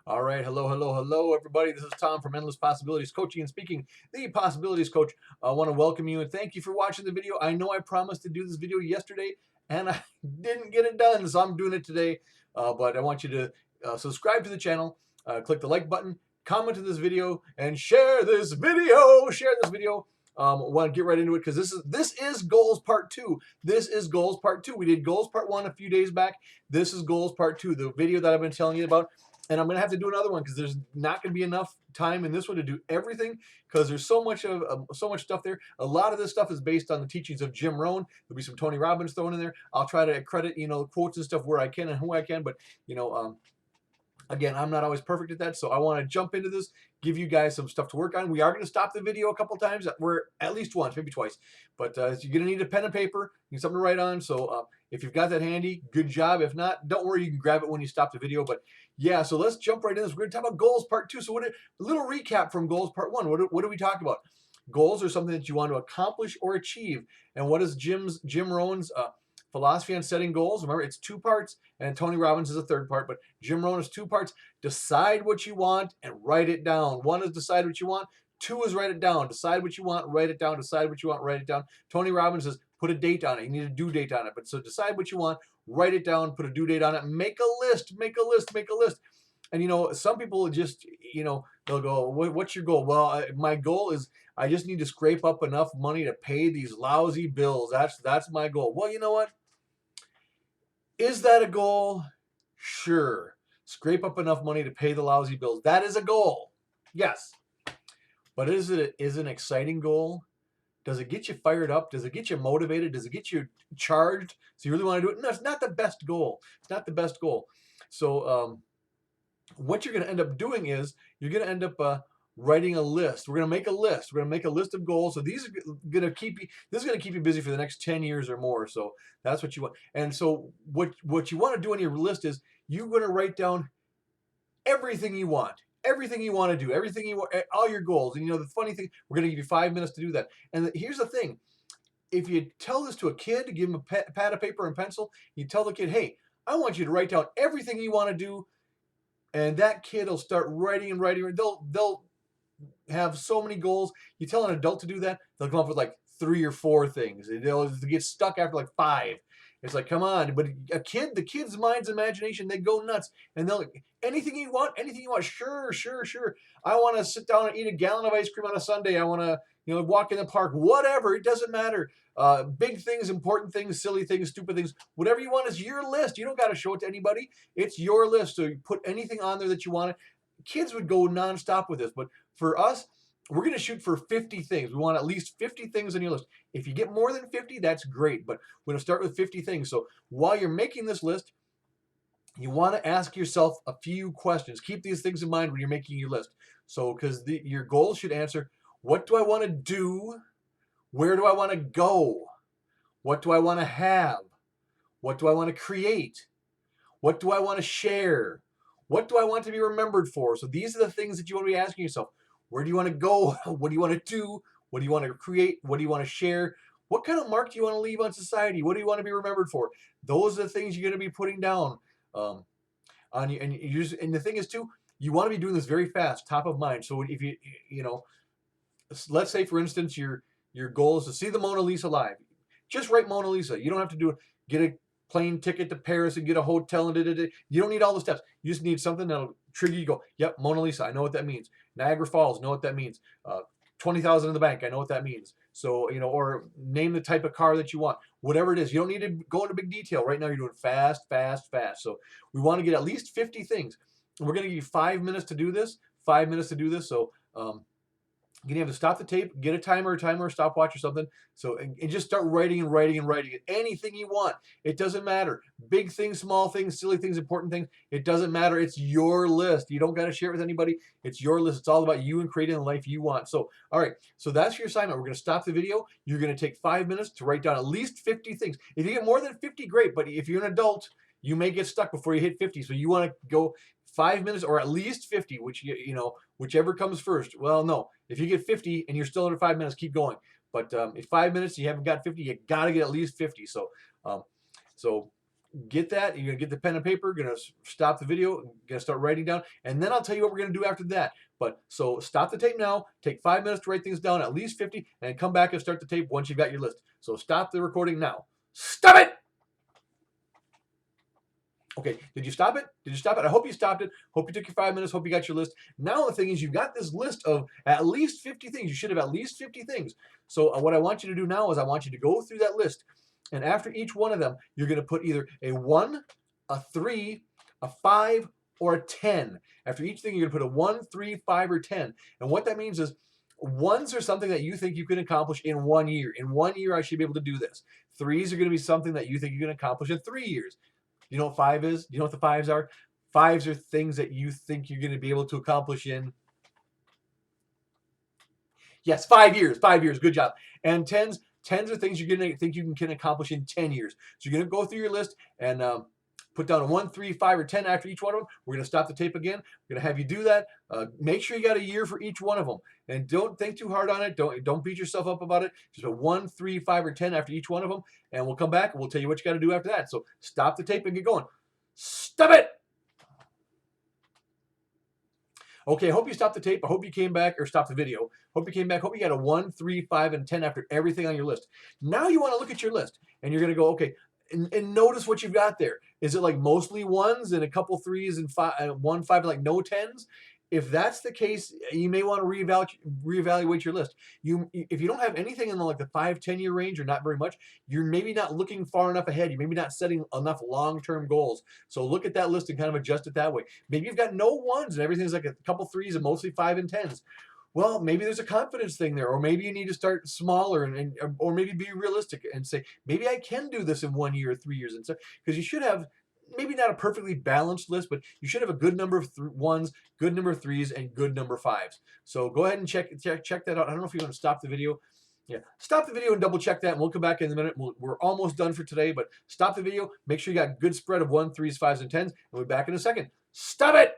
All right, hello, everybody. This is Tom from Endless Possibilities Coaching and Speaking, the Possibilities Coach. I want to welcome you and thank you for watching the video. I know I promised to do this video yesterday and I didn't get it done, so I'm doing it today. But I want you to subscribe to the channel, click the like button, comment to this video, and share this video. Share this video. I want to get right into it because this is goals part 2. This is goals part 2. We did goals part 1 a few days back. This is goals part 2, the video that I've been telling you about. And I'm going to have to do another one because there's not going to be enough time in this one to do everything because there's so much stuff there. A lot of this stuff is based on the teachings of Jim Rohn. There'll be some Tony Robbins thrown in there. I'll try to credit, quotes and stuff where I can and who I can, but again, I'm not always perfect at that, so I want to jump into this, give you guys some stuff to work on. We are going to stop the video a couple times. We're at least once, maybe twice. But you're going to need a pen and paper, you need something to write on. So if you've got that handy, good job. If not, don't worry, you can grab it when you stop the video. But yeah, so let's jump right in this. We're going to talk about goals part 2. So a little recap from goals part 1. What do we talk about? Goals are something that you want to accomplish or achieve. And what is Jim Rohn's philosophy on setting goals? Remember, it's 2 parts, and Tony Robbins is a 3rd part, but Jim Rohn is 2 parts. Decide what you want and write it down. 1 is decide what you want. 2 is write it down. Decide what you want, write it down. Decide what you want, write it down. Tony Robbins says put a date on it. You need a due date on it. But so decide what you want, write it down, put a due date on it, make a list, make a list, make a list. And some people just, they'll go, what's your goal? Well, my goal is I just need to scrape up enough money to pay these lousy bills. That's my goal. Well, you know what? Is that a goal? Sure. Scrape up enough money to pay the lousy bills. That is a goal. Yes. But is it an exciting goal? Does it get you fired up? Does it get you motivated? Does it get you charged? So you really want to do it? No, it's not the best goal. It's not the best goal. So what you're going to end up doing is you're going to end up writing a list. We're going to make a list. We're going to make a list of goals. So these are going to keep you, this is going to keep you busy for the next 10 years or more. So that's what you want. And so what you want to do on your list is you're going to write down everything you want to do, everything you want, all your goals. And the funny thing, we're going to give you 5 minutes to do that. And here's the thing. If you tell this to a kid, give him a pad of paper and pencil, you tell the kid, hey, I want you to write down everything you want to do. And that kid will start writing and writing. They'll have so many goals. You tell an adult to do that, they'll come up with like 3 or 4 things. They'll get stuck after like 5. It's like, come on. But the kid's mind's imagination, they go nuts. And they'll, anything you want, sure. I want to sit down and eat a gallon of ice cream on a Sunday. I want to, walk in the park, whatever. It doesn't matter. Big things, important things, silly things, stupid things, whatever you want is your list. You don't got to show it to anybody. It's your list. So you put anything on there that you want. Kids would go nonstop with this, but for us, we're going to shoot for 50 things. We want at least 50 things on your list. If you get more than 50, that's great, but we're going to start with 50 things. So while you're making this list, you want to ask yourself a few questions. Keep these things in mind when you're making your list. So because your goals should answer, what do I want to do? Where do I want to go? What do I want to have? What do I want to create? What do I want to share? What do I want to be remembered for? So these are the things that you want to be asking yourself. Where do you want to go? What do you want to do? What do you want to create? What do you want to share? What kind of mark do you want to leave on society? What do you want to be remembered for? Those are the things you're going to be putting down on you. And the thing is too, you want to be doing this very fast, top of mind. So if let's say for instance, your goal is to see the Mona Lisa live. Just write Mona Lisa. You don't have to do it. Get a plane ticket to Paris and get a hotel and you don't need all the steps. You just need something that'll trigger you. Go, yep, Mona Lisa. I know what that means. Niagara Falls. Know what that means. 20,000 in the bank. I know what that means. So or name the type of car that you want. Whatever it is, you don't need to go into big detail. Right now, you're doing fast. So we want to get at least 50 things. We're going to give you 5 minutes to do this. 5 minutes to do this. So you're going to have to stop the tape, get a timer, stopwatch or something. So, and just start writing and writing and writing. Anything you want. It doesn't matter. Big things, small things, silly things, important things. It doesn't matter. It's your list. You don't got to share it with anybody. It's your list. It's all about you and creating the life you want. So, all right. So that's your assignment. We're going to stop the video. You're going to take 5 minutes to write down at least 50 things. If you get more than 50, great. But if you're an adult, you may get stuck before you hit 50. So you want to go 5 minutes or at least 50, which, whichever comes first. Well, no. If you get 50 and you're still under 5 minutes, keep going. But in 5 minutes, you haven't got 50, you got to get at least 50. So get that. You're going to get the pen and paper, going to stop the video, going to start writing down, and then I'll tell you what we're going to do after that. But so stop the tape now, take 5 minutes to write things down, at least 50, and come back and start the tape once you've got your list. So stop the recording now. Stop it! Okay, did you stop it? Did you stop it? I hope you stopped it. Hope you took your 5 minutes. Hope you got your list. Now the thing is, you've got this list of at least 50 things. You should have at least 50 things. So what I want you to do now is I want you to go through that list. And after each one of them, you're going to put either a 1, a 3, a 5, or a 10. After each thing, you're going to put a 1, 3, 5, or 10. And what that means is ones are something that you think you can accomplish in 1 year. In 1 year, I should be able to do this. Threes are going to be something that you think you can accomplish in 3 years. You know what 5 is? You know what the 5s are? 5s are things that you think you're going to be able to accomplish in, yes, 5 years. 5 years. Good job. And 10s are things you're going to think you can accomplish in 10 years. So you're going to go through your list and put down a 1, 3, 5, or 10 after each one of them. We're going to stop the tape again. We're going to have you do that. Make sure you got a year for each one of them. And don't think too hard on it. Don't beat yourself up about it. Just put 1, 3, 5, or 10 after each one of them. And we'll come back and we'll tell you what you got to do after that. So stop the tape and get going. Stop it! Okay, I hope you stopped the tape. I hope you came back, or stopped the video. Hope you came back. Hope you got a 1, 3, 5, and 10 after everything on your list. Now you want to look at your list. And you're going to go, okay, and notice what you've got there. Is it like mostly 1s and a couple 3s and 1, 5, and like no 10s? If that's the case, you may want to reevaluate your list. If you don't have anything in the 5, 10-year range, or not very much, you're maybe not looking far enough ahead. You're maybe not setting enough long-term goals. So look at that list and kind of adjust it that way. Maybe you've got no 1s and everything's like a couple 3s and mostly 5 and 10s. Well, maybe there's a confidence thing there, or maybe you need to start smaller or maybe be realistic and say, maybe I can do this in 1 year or 3 years. And so, because you should have maybe not a perfectly balanced list, but you should have a good number of 1s, good number of 3s, and good number of 5s. So go ahead and check that out. I don't know if you want to stop the video. Yeah, stop the video and double check that, and we'll come back in a minute. We're almost done for today, but stop the video. Make sure you got a good spread of 1, 3s, 5s, and 10s, and we'll be back in a second. Stop it!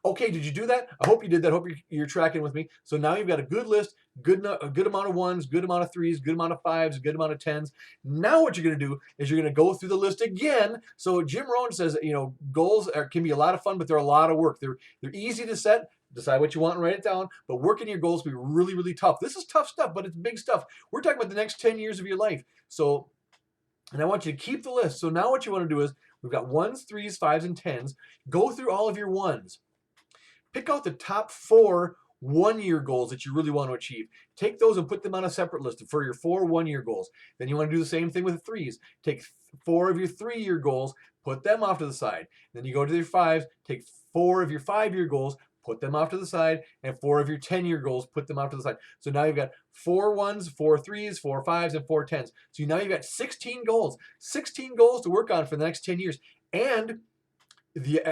Okay, did you do that? I hope you did that. I hope you're tracking with me. So now you've got a good list, a good amount of 1s, good amount of 3s, good amount of 5s, good amount of 10s. Now what you're going to do is you're going to go through the list again. So Jim Rohn says, goals can be a lot of fun, but they're a lot of work. They're easy to set. Decide what you want and write it down, but working your goals will be really, really tough. This is tough stuff, but it's big stuff. We're talking about the next 10 years of your life. So, and I want you to keep the list. So now what you want to do is, we've got 1s, 3s, 5s, and 10s. Go through all of your 1s. Pick out the top 4 1-year goals that you really want to achieve. Take those and put them on a separate list for your 4 1-year goals. Then you want to do the same thing with the 3s. Take 4 of your 3-year goals, put them off to the side. Then you go to your 5s, take 4 of your 5-year goals, put them off to the side, and 4 of your 10-year goals, put them off to the side. So now you've got 4 1s, 4 3s, 4 5s, and 4 10s. So now you've got 16 goals. 16 goals to work on for the next 10 years. And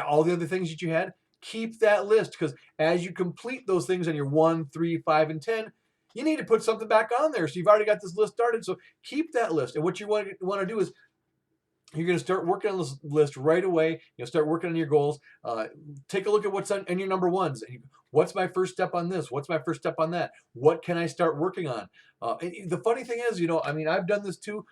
all the other things that you had, keep that list, because as you complete those things on your 1, 3, 5, and 10, you need to put something back on there. So you've already got this list started. So keep that list. And what you want to do is, you're going to start working on this list right away. You'll start working on your goals. Take a look at what's on your number 1s. What's my first step on this? What's my first step on that? What can I start working on? The funny thing is, I've done this too.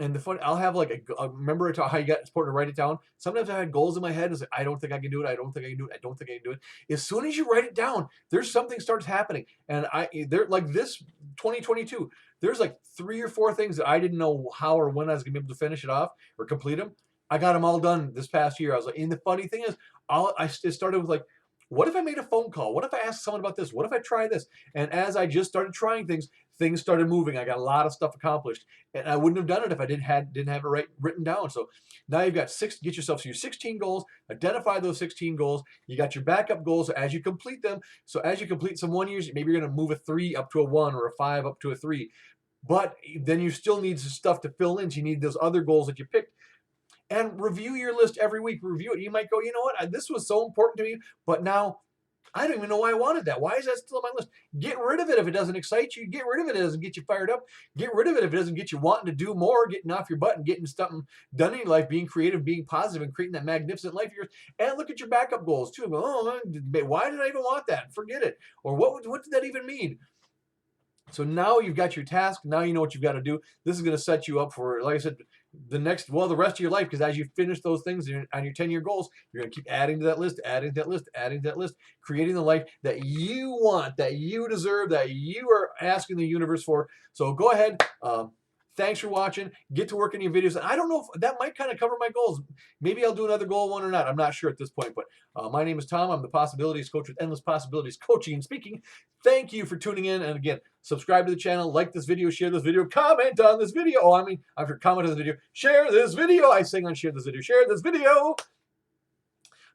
And I'll have remember how you got, it's important to write it down. Sometimes I had goals in my head. It's like, I don't think I can do it. I don't think I can do it. I don't think I can do it. As soon as you write it down, there's something starts happening. And they're like this 2022, there's like 3 or 4 things that I didn't know how or when I was gonna be able to finish it off or complete them. I got them all done this past year. I was like, and the funny thing is, it started with like, what if I made a phone call? What if I asked someone about this? What if I try this? And as I just started trying things started moving. I got a lot of stuff accomplished, and I wouldn't have done it if I didn't have it written down. So now you've got get yourself your 16 goals. Identify those 16 goals. You got your backup goals as you complete them. So as you complete some 1 years, maybe you're going to move a 3 up to a 1 or a 5 up to a 3. But then you still need some stuff to fill in. So you need those other goals that you picked. And review your list every week. Review it. You might go, you know what? This was so important to me, but now I don't even know why I wanted that. Why is that still on my list? Get rid of it if it doesn't excite you. Get rid of it if it doesn't get you fired up. Get rid of it if it doesn't get you wanting to do more, getting off your butt and getting something done in your life, being creative, being positive, and creating that magnificent life of yours. And look at your backup goals too. Oh, why did I even want that? Forget it. Or what did that even mean? So now you've got your task. Now you know what you've got to do. This is going to set you up for, like I said, the rest of your life, because as you finish those things on your 10-year goals, you're going to keep adding to that list, adding to that list, adding to that list, creating the life that you want, that you deserve, that you are asking the universe for. So go ahead. Thanks for watching. Get to work on your videos. And I don't know if that might kind of cover my goals. Maybe I'll do another goal one or not. I'm not sure at this point. But my name is Tom. I'm the Possibilities Coach with Endless Possibilities Coaching and Speaking. Thank you for tuning in. And again, subscribe to the channel, like this video, share this video, comment on this video. Oh, I mean, after comment on this video, share this video. I sing on share this video, share this video.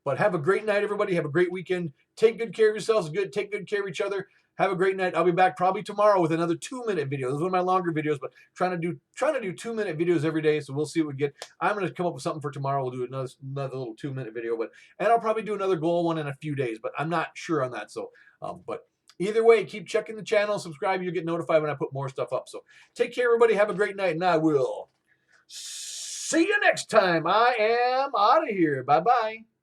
But have a great night, everybody. Have a great weekend. Take good care of yourselves. Take good care of each other. Have a great night. I'll be back probably tomorrow with another 2-minute video. This is one of my longer videos, but trying to do 2-minute videos every day. So we'll see what we get. I'm going to come up with something for tomorrow. We'll do another little 2-minute video, and I'll probably do another goal one in a few days, but I'm not sure on that. So, but either way, keep checking the channel, subscribe. You'll get notified when I put more stuff up. So take care, everybody. Have a great night, and I will see you next time. I am out of here. Bye-bye.